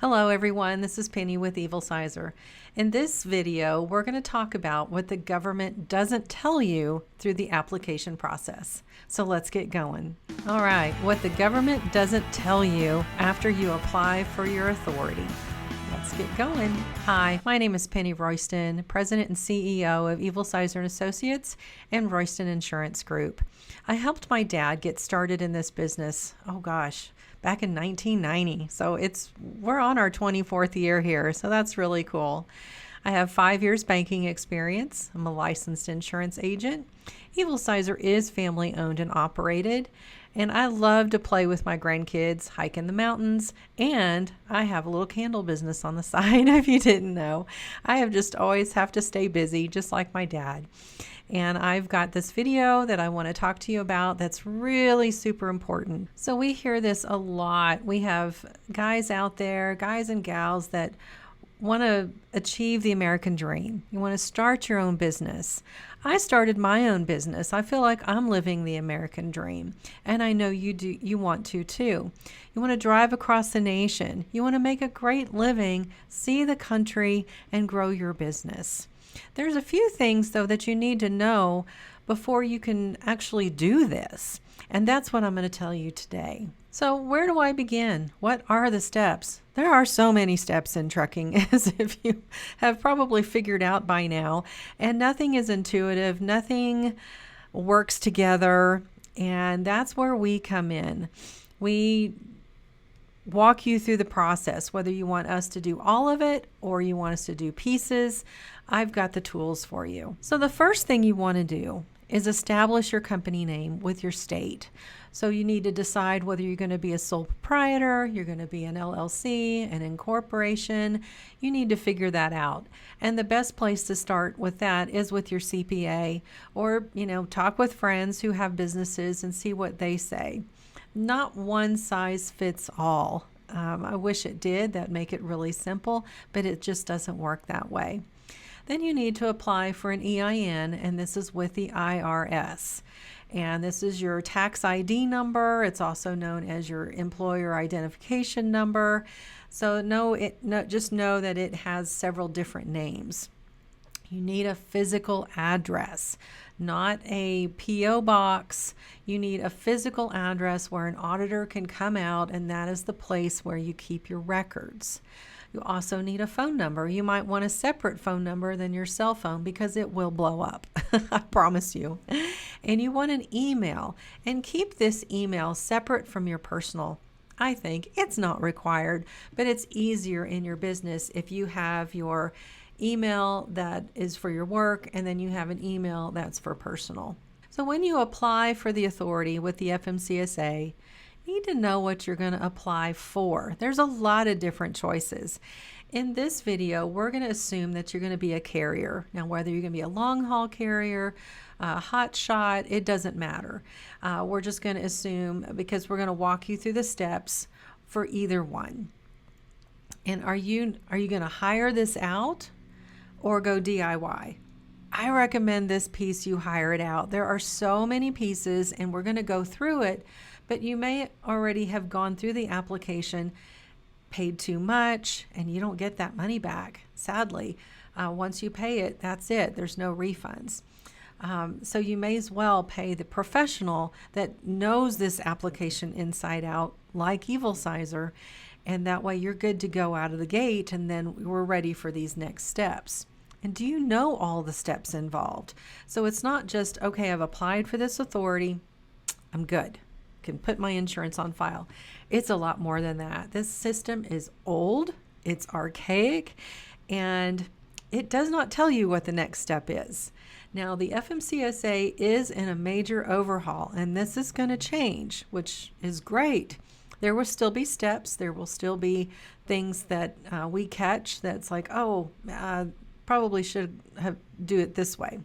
Hello everyone, this is Penny with Evil Sizer. In this video, we're going to talk about what the government doesn't tell you through the application process. So let's get going. All right, what the government doesn't tell you after you apply for your authority. Let's get going. Hi, my name is Penny Royston, President and CEO of Evil Sizer & Associates and Royston Insurance Group. I helped my dad get started in this business, back in 1990. So we're on our 24th year here, so that's really cool. I have 5 years banking experience. I'm a licensed insurance agent. Evil Sizer is family owned and operated, and I love to play with my grandkids, hike in the mountains, and I have a little candle business on the side if you didn't know. I have just always have to stay busy, just like my dad. And I've got this video that I want to talk to you about that's really super important. So we hear this a lot. We have guys out there, guys and gals that want to achieve the American dream. You want to start your own business. I started my own business. I feel like I'm living the American dream, and I know you do. You want to too. You want to drive across the nation. You want to make a great living, see the country, and grow your business. There's a few things, though, that you need to know before you can actually do this. And that's what I'm going to tell you today. So where do I begin? What are the steps? There are so many steps in trucking, as if you have probably figured out by now. And nothing is intuitive. Nothing works together. And that's where we come in. We walk you through the process, whether you want us to do all of it or you want us to do pieces. I've got the tools for you. So the first thing you want to do is establish your company name with your state. So you need to decide whether you're going to be a sole proprietor, you're going to be an LLC, an incorporation. You need to figure that out. And the best place to start with that is with your CPA, or, talk with friends who have businesses and see what they say. Not one size fits all. I wish it did. That'd make it really simple, but it just doesn't work that way. Then you need to apply for an EIN, and this is with the IRS. And this is your tax ID number. It's also known as your employer identification number. So just know that it has several different names. You need a physical address, not a P.O. box. You need a physical address where an auditor can come out, and that is the place where you keep your records. You also need a phone number. You might want a separate phone number than your cell phone because it will blow up. I promise you. And you want an email, and keep this email separate from your personal. I think it's not required, but it's easier in your business if you have your email that is for your work, and then you have an email that's for personal. So when you apply for the authority with the FMCSA, you need to know what you're going to apply for. There's a lot of different choices. In this video, we're going to assume that you're going to be a carrier. Now, whether you're going to be a long haul carrier, a hot shot, it doesn't matter. We're just going to assume, because we're going to walk you through the steps for either one. And are you going to hire this out or go DIY? I recommend this piece you hire it out. There are so many pieces, and we're going to go through it, but you may already have gone through the application, paid too much, and you don't get that money back. Sadly, once you pay it, that's it. There's no refunds. So you may as well pay the professional that knows this application inside out, like Evil Sizer, and that way you're good to go out of the gate, and then we're ready for these next steps. And do you know all the steps involved? So it's not just, okay, I've applied for this authority, I'm good, can put my insurance on file. It's a lot more than that. This system is old, it's archaic, and it does not tell you what the next step is. Now, the FMCSA is in a major overhaul, and this is going to change, which is great. There will still be steps. There will still be things that we catch that's like, probably should have do it this way.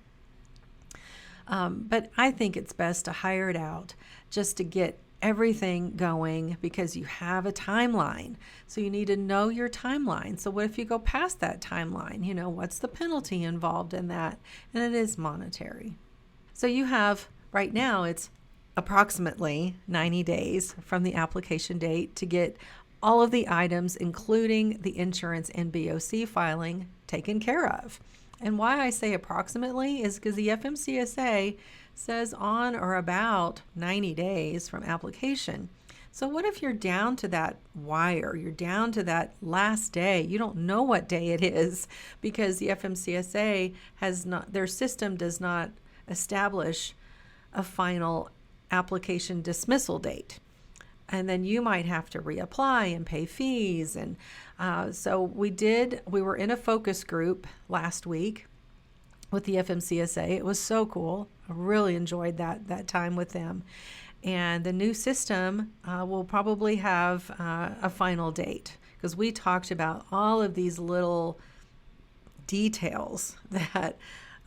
But I think it's best to hire it out just to get everything going, because you have a timeline. So you need to know your timeline. So what if you go past that timeline? What's the penalty involved in that? And it is monetary. So you have, right now, it's approximately 90 days from the application date to get all of the items, including the insurance and BOC filing, taken care of. And why I say approximately is because the FMCSA says on or about 90 days from application. So what if you're down to that wire, you're down to that last day, you don't know what day it is because the FMCSA has not, their system does not establish a final application dismissal date. And then you might have to reapply and pay fees. And so we were in a focus group last week with the FMCSA. It was so cool. I really enjoyed that time with them. And the new system will probably have a final date because we talked about all of these little details that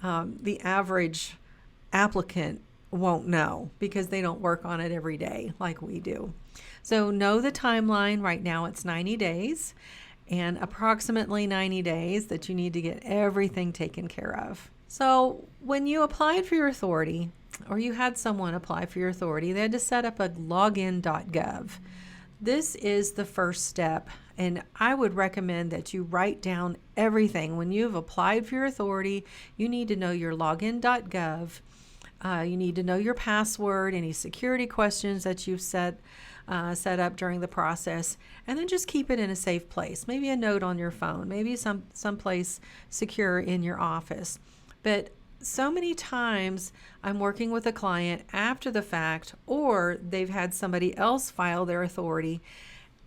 the average applicant won't know because they don't work on it every day like we do. So know the timeline. Right now it's 90 days and approximately 90 days that you need to get everything taken care of. So when you applied for your authority or you had someone apply for your authority, they had to set up a login.gov. This is the first step, and I would recommend that you write down everything. When you've applied for your authority, you need to know your login.gov. You need to know your password, any security questions that you've set up during the process, and then just keep it in a safe place. Maybe a note on your phone, maybe someplace secure in your office. But so many times I'm working with a client after the fact, or they've had somebody else file their authority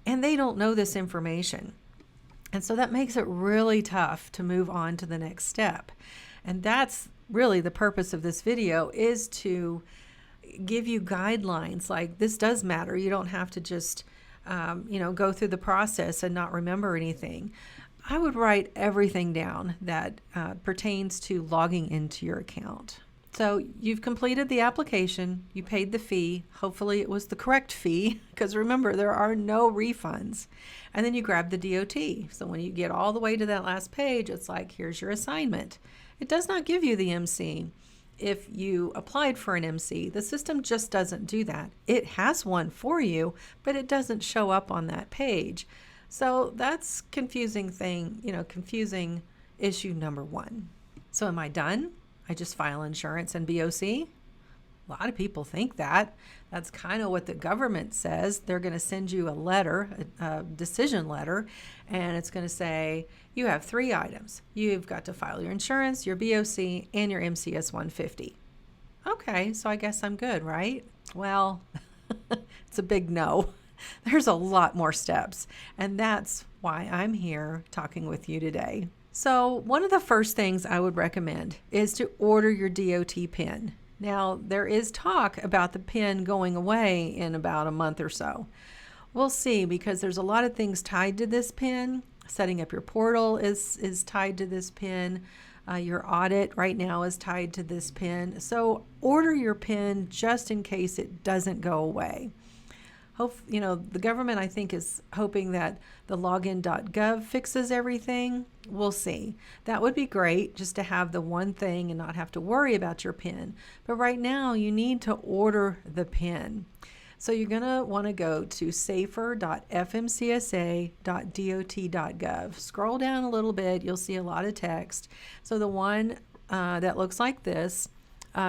and they don't know this information. And so that makes it really tough to move on to the next step. And that's really the purpose of this video, is to give you guidelines. Like, this does matter. You don't have to just go through the process and not remember anything. I would write everything down that pertains to logging into your account. So you've completed the application, you paid the fee, hopefully it was the correct fee, because remember, there are no refunds. And then you grab the DOT. So when you get all the way to that last page, it's like, here's your assignment. It does not give you the MC. If you applied for an MC, the system just doesn't do that. It has one for you, but it doesn't show up on that page. So that's confusing issue number one. So am I done? I just file insurance and BOC? A lot of people think that. That's kind of what the government says. They're going to send you a letter, a decision letter, and it's going to say, you have 3 items. You've got to file your insurance, your BOC, and your MCS 150. Okay, so I guess I'm good, right? Well, it's a big no. There's a lot more steps, and that's why I'm here talking with you today. So one of the first things I would recommend is to order your DOT PIN. Now, there is talk about the PIN going away in about a month or so. We'll see, because there's a lot of things tied to this PIN. Setting up your portal is tied to this PIN. Your audit right now is tied to this PIN. So order your PIN just in case it doesn't go away. The government, I think, is hoping that the login.gov fixes everything. We'll see. That would be great, just to have the one thing and not have to worry about your PIN. But right now, you need to order the PIN. So you're going to want to go to safer.fmcsa.dot.gov. Scroll down a little bit. You'll see a lot of text. So the one that looks like this,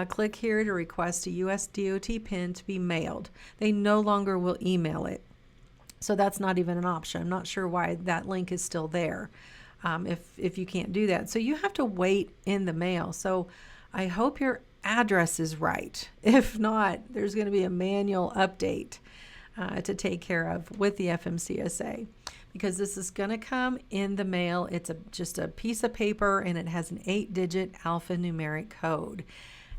click here to request a U.S. DOT PIN to be mailed. They no longer will email it. So that's not even an option. I'm not sure why that link is still there if you can't do that. So you have to wait in the mail. So I hope your address is right. If not, there's going to be a manual update to take care of with the FMCSA, because this is going to come in the mail. It's just a piece of paper, and it has an 8-digit alphanumeric code.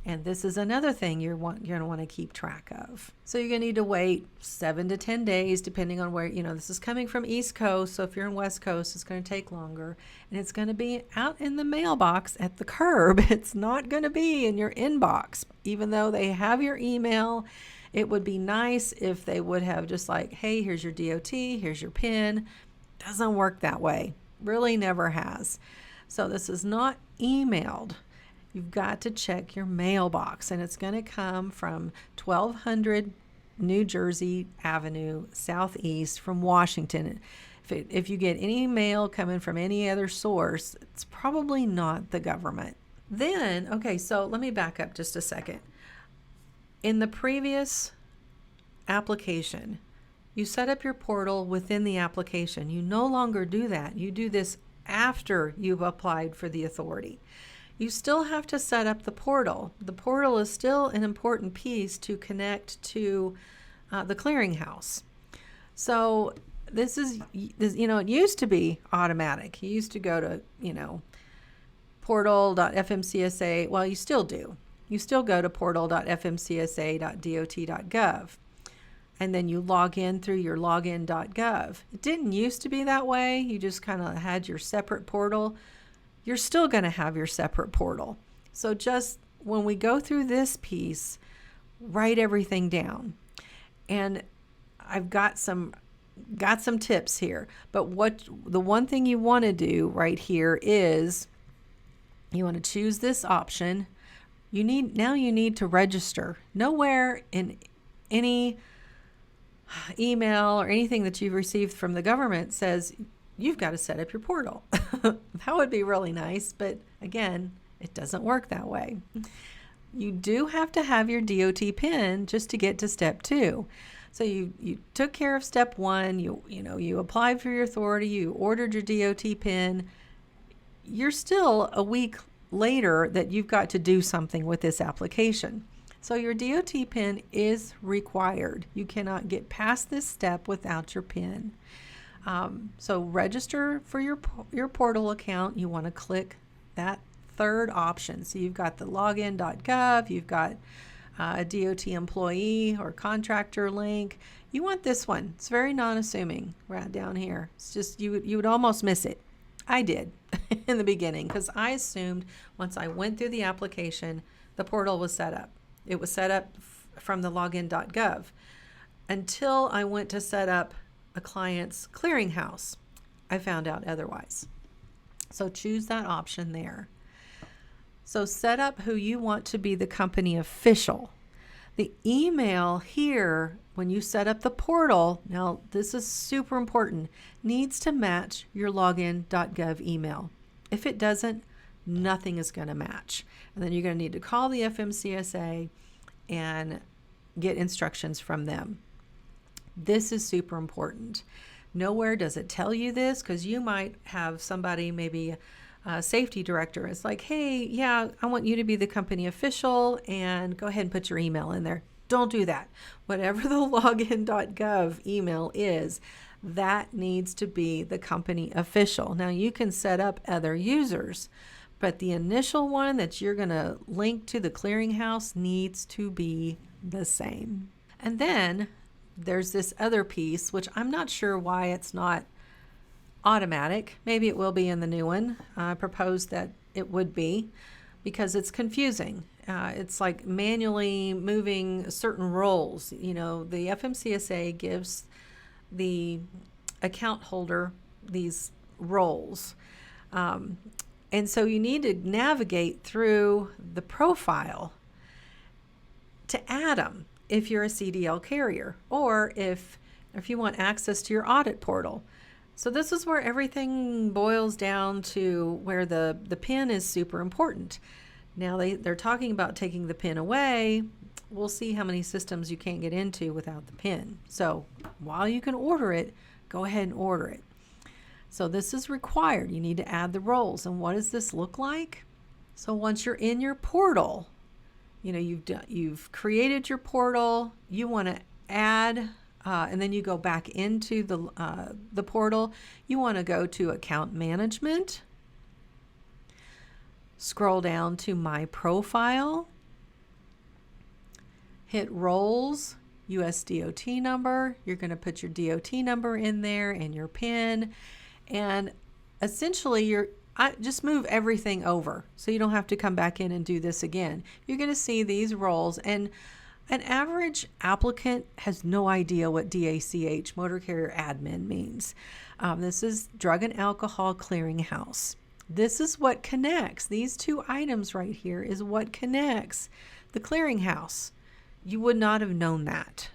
And this is another thing you're going to want to keep track of. So you're going to need to wait 7 to 10 days, depending on where, this is coming from East Coast. So if you're in West Coast, it's going to take longer. And it's going to be out in the mailbox at the curb. It's not going to be in your inbox. Even though they have your email, it would be nice if they would have just like, hey, here's your DOT, here's your PIN. Doesn't work that way. Really never has. So this is not emailed. You've got to check your mailbox, and it's going to come from 1200 New Jersey Avenue Southeast from Washington. If you get any mail coming from any other source, it's probably not the government. Then, okay, so let me back up just a second. In the previous application, you set up your portal within the application. You no longer do that. You do this after you've applied for the authority. You still have to set up the portal. The portal is still an important piece to connect to the clearinghouse. So this is, it used to be automatic. You used to go to, portal.fmcsa. Well, you still do. You still go to portal.fmcsa.dot.gov. And then you log in through your login.gov. It didn't used to be that way. You just kind of had your separate portal. You're still going to have your separate portal. So just when we go through this piece, write everything down. And I've got some tips here. But the one thing you want to do right here is you want to choose this option. You need to register. Nowhere in any email or anything that you've received from the government says you've got to set up your portal. That would be really nice, but again, it doesn't work that way. You do have to have your DOT PIN just to get to step 2. So you took care of step 1, you applied for your authority, you ordered your DOT PIN. You're still a week later that you've got to do something with this application. So your DOT PIN is required. You cannot get past this step without your PIN. So register for your portal account. You want to click that third option. So you've got the login.gov, you've got a DOT employee or contractor link. You want this one. It's very non-assuming right down here. It's just you would almost miss it. I did in the beginning because I assumed once I went through the application, the portal was set up. It was set up from the login.gov until I went to set up a client's clearinghouse. I found out otherwise. So choose that option there. So set up who you want to be the company official. The email here, when you set up the portal, now this is super important, needs to match your login.gov email. If it doesn't, nothing is going to match. And then you're going to need to call the FMCSA and get instructions from them. This is super important. Nowhere does it tell you this because you might have somebody, maybe a safety director. It's like, hey, yeah, I want you to be the company official and go ahead and put your email in there. Don't do that. Whatever the login.gov email is, that needs to be the company official. Now you can set up other users, but the initial one that you're going to link to the clearinghouse needs to be the same. And then there's this other piece, which I'm not sure why it's not automatic. Maybe it will be in the new one. I propose that it would be because it's confusing. It's like manually moving certain roles. The FMCSA gives the account holder these roles. And so you need to navigate through the profile to add them if you're a CDL carrier or if you want access to your audit portal. So this is where everything boils down to where the PIN is super important. Now they're talking about taking the PIN away. We'll see how many systems you can't get into without the PIN. So while you can order it, go ahead and order it. So this is required. You need to add the roles. And what does this look like? So once you're in your portal, you've created your portal. You want to add, and then you go back into the portal. You want to go to account management. Scroll down to my profile. Hit roles, US DOT number. You're going to put your DOT number in there and your PIN. And essentially, just move everything over so you don't have to come back in and do this again. You're going to see these roles, and an average applicant has no idea what DACH, Motor Carrier Admin, means. This is Drug and Alcohol Clearinghouse. This is what connects. These two items right here is what connects the clearinghouse you would not have known that.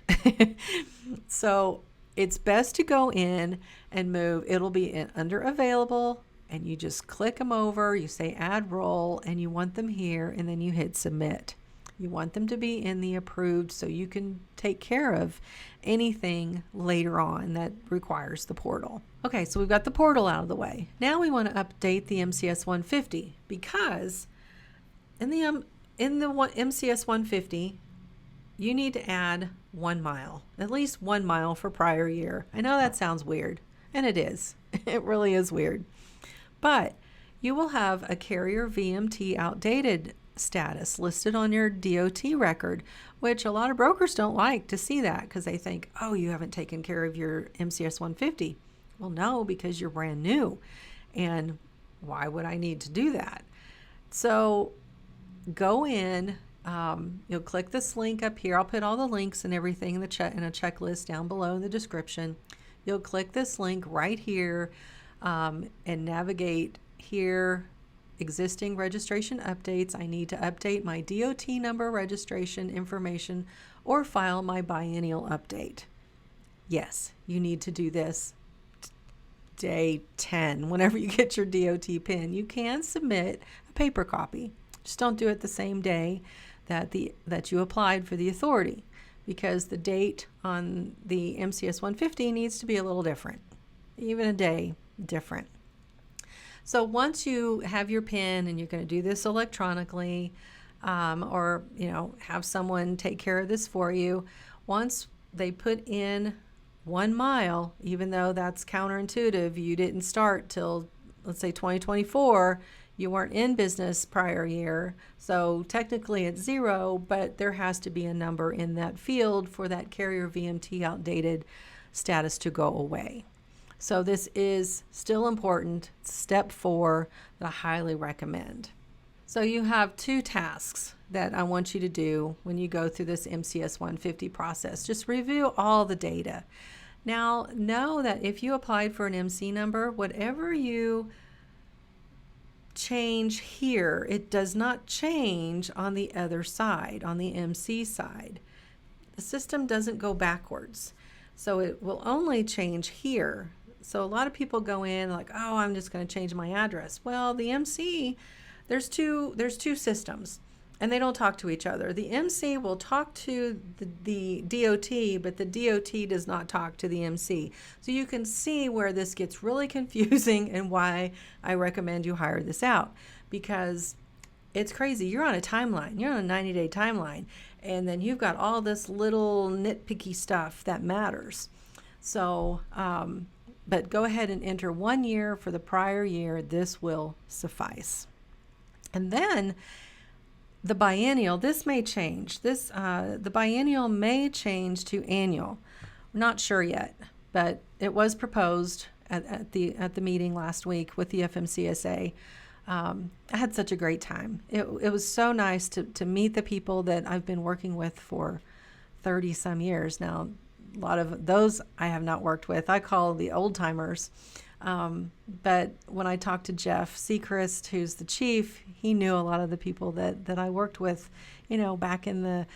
So it's best to go in and move. It'll be under available, and you just click them over. You say add role, and you want them here, and then you hit submit. You want them to be in the approved so you can take care of anything later on that requires the portal. Okay, so we've got the portal out of the way. Now we want to update the MCS 150, because in the MCS 150, you need to add 1 mile, at least 1 mile for prior year. I know that sounds weird, and it is. It really is weird. But you will have a carrier VMT outdated status listed on your DOT record, which a lot of brokers don't like to see that because they think, oh, you haven't taken care of your MCS 150. Well, no, because you're brand new. And why would I need to do that? So go in, you'll click this link up here. I'll put all the links and everything in a checklist down below in the description. You'll click this link right here and navigate here. Existing registration updates. I need to update my DOT number registration information or file my biennial update. Yes, you need to do this day 10 whenever you get your DOT PIN. You can submit a paper copy. Just don't do it the same day that you applied for the authority, because the date on the MCS 150 needs to be a little different, even a day different. So once you have your PIN, and you're going to do this electronically, or have someone take care of this for you, once they put in 1 mile, even though that's counterintuitive, you didn't start till, let's say, 2024, you weren't in business prior year, so technically it's 0, but there has to be a number in that field for that carrier VMT outdated status to go away. So this is still important. Step 4 that I highly recommend. So you have 2 tasks that I want you to do when you go through this MCS 150 process. Just review all the data. Now, know that if you applied for an MC number, whatever you change here, it does not change on the other side, on the MC side. The system doesn't go backwards. So it will only change here. So a lot of people go in like, oh, I'm just going to change my address. Well, the MC, there's two systems, and they don't talk to each other. The MC will talk to the DOT, but the DOT does not talk to the MC. So you can see where this gets really confusing and why I recommend you hire this out, because it's crazy. You're on a timeline. You're on a 90-day timeline, and then you've got all this little nitpicky stuff that matters. So, but go ahead and enter 1 year for the prior year. This will suffice. And then the biennial, this may change. The biennial may change to annual. We're not sure yet, but it was proposed at the meeting last week with the FMCSA. I had such a great time. It was so nice to meet the people that I've been working with for 30 some years now. A lot of those I have not worked with. I call the old timers. But when I talked to Jeff Sechrist, who's the chief, he knew a lot of the people that I worked with, back in the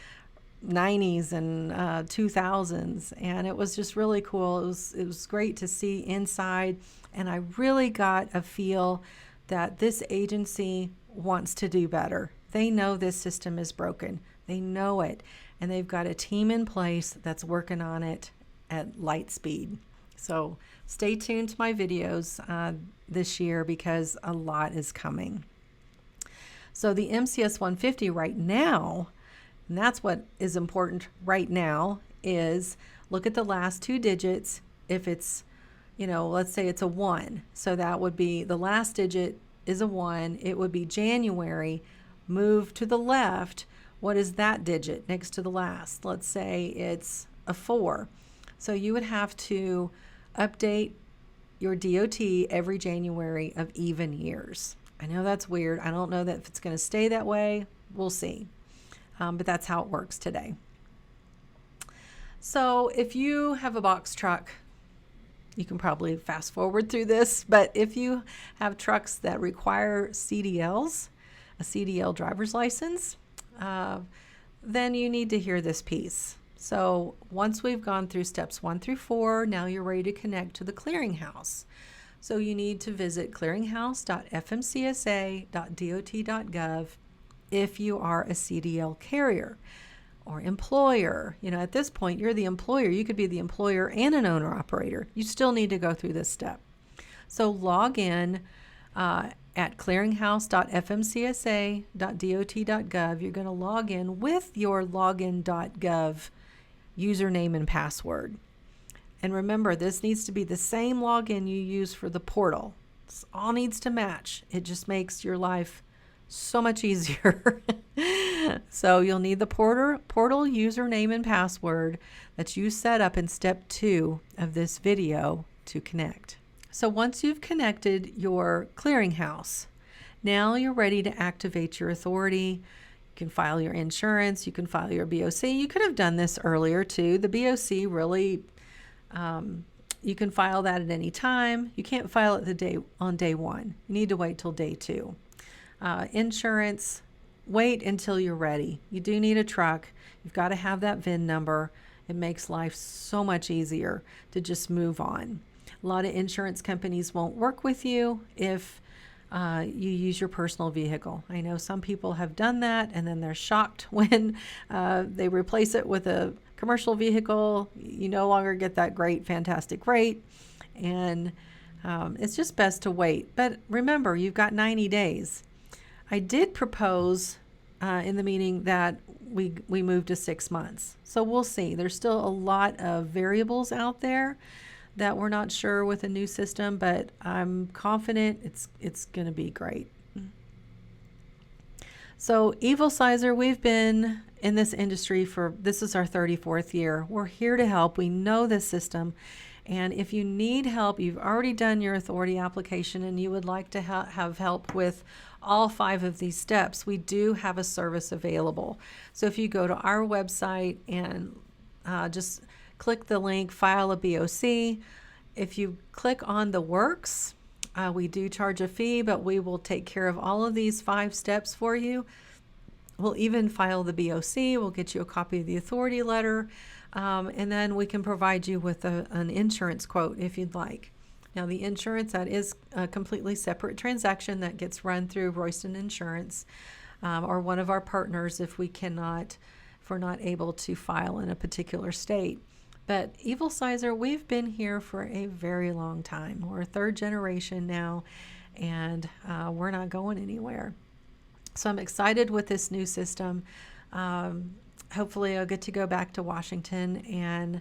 90s and 2000s. And it was just really cool. It was great to see inside. And I really got a feel that this agency wants to do better. They know this system is broken. They know it. And they've got a team in place that's working on it at light speed. So stay tuned to my videos this year, because a lot is coming. So the MCS 150 right now, and that's what is important right now, is look at the last 2 digits. If it's, let's say it's a 1. So that would be the last digit is a 1. It would be January. Move to the left. What is that digit next to the last? Let's say it's a 4. So you would have to update your DOT every January of even years. I know that's weird. I don't know that if it's going to stay that way. We'll see. But that's how it works today. So if you have a box truck, you can probably fast forward through this, but if you have trucks that require CDLs, a CDL driver's license, then you need to hear this piece. So once we've gone through steps 1 through 4, now you're ready to connect to the clearinghouse. So you need to visit clearinghouse.fmcsa.dot.gov if you are a CDL carrier or employer. At this point, you're the employer. You could be the employer and an owner-operator. You still need to go through this step. So log in at clearinghouse.fmcsa.dot.gov. You're going to log in with your login.gov username and password. And remember, this needs to be the same login you use for the portal. This all needs to match. It just makes your life so much easier. So you'll need the portal username and password that you set up in step 2 of this video to connect. So once you've connected your clearinghouse, now you're ready to activate your authority. You can file your insurance. You can file your BOC. You could have done this earlier too. The BOC really, you can file that at any time. You can't file it on day 1. You need to wait till day 2. Insurance, wait until you're ready. You do need a truck. You've got to have that VIN number. It makes life so much easier to just move on. A lot of insurance companies won't work with you if you use your personal vehicle. I know some people have done that, and then they're shocked when they replace it with a commercial vehicle. You no longer get that great, fantastic rate, and it's just best to wait. But remember, you've got 90 days. I did propose in the meeting that we move to 6 months. So we'll see. There's still a lot of variables out there that we're not sure with a new system, but I'm confident it's going to be great. So Evilsizer, we've been in this industry this is our 34th year. We're here to help. We know this system. And if you need help, you've already done your authority application and you would like to have help with all 5 of these steps, we do have a service available. So if you go to our website and just click the link, file a BOC. If you click on the works, we do charge a fee, but we will take care of all of these 5 steps for you. We'll even file the BOC. We'll get you a copy of the authority letter, and then we can provide you with an insurance quote if you'd like. Now, the insurance, that is a completely separate transaction that gets run through Royston Insurance or one of our partners if we're not able to file in a particular state. But Evilsizer, we've been here for a very long time. We're 3rd generation now, and we're not going anywhere. So I'm excited with this new system. Hopefully I'll get to go back to Washington and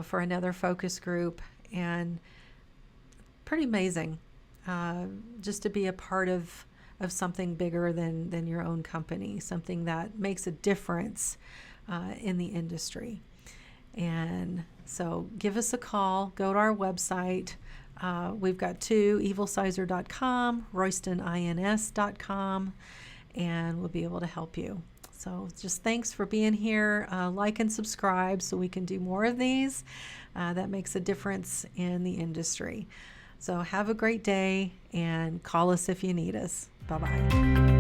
for another focus group, and pretty amazing just to be a part of something bigger than your own company, something that makes a difference in the industry. And so give us a call, go to our website. We've got 2, evilsizer.com, roystonins.com, and we'll be able to help you. So just thanks for being here. Like and subscribe so we can do more of these. That makes a difference in the industry. So have a great day and call us if you need us. Bye-bye.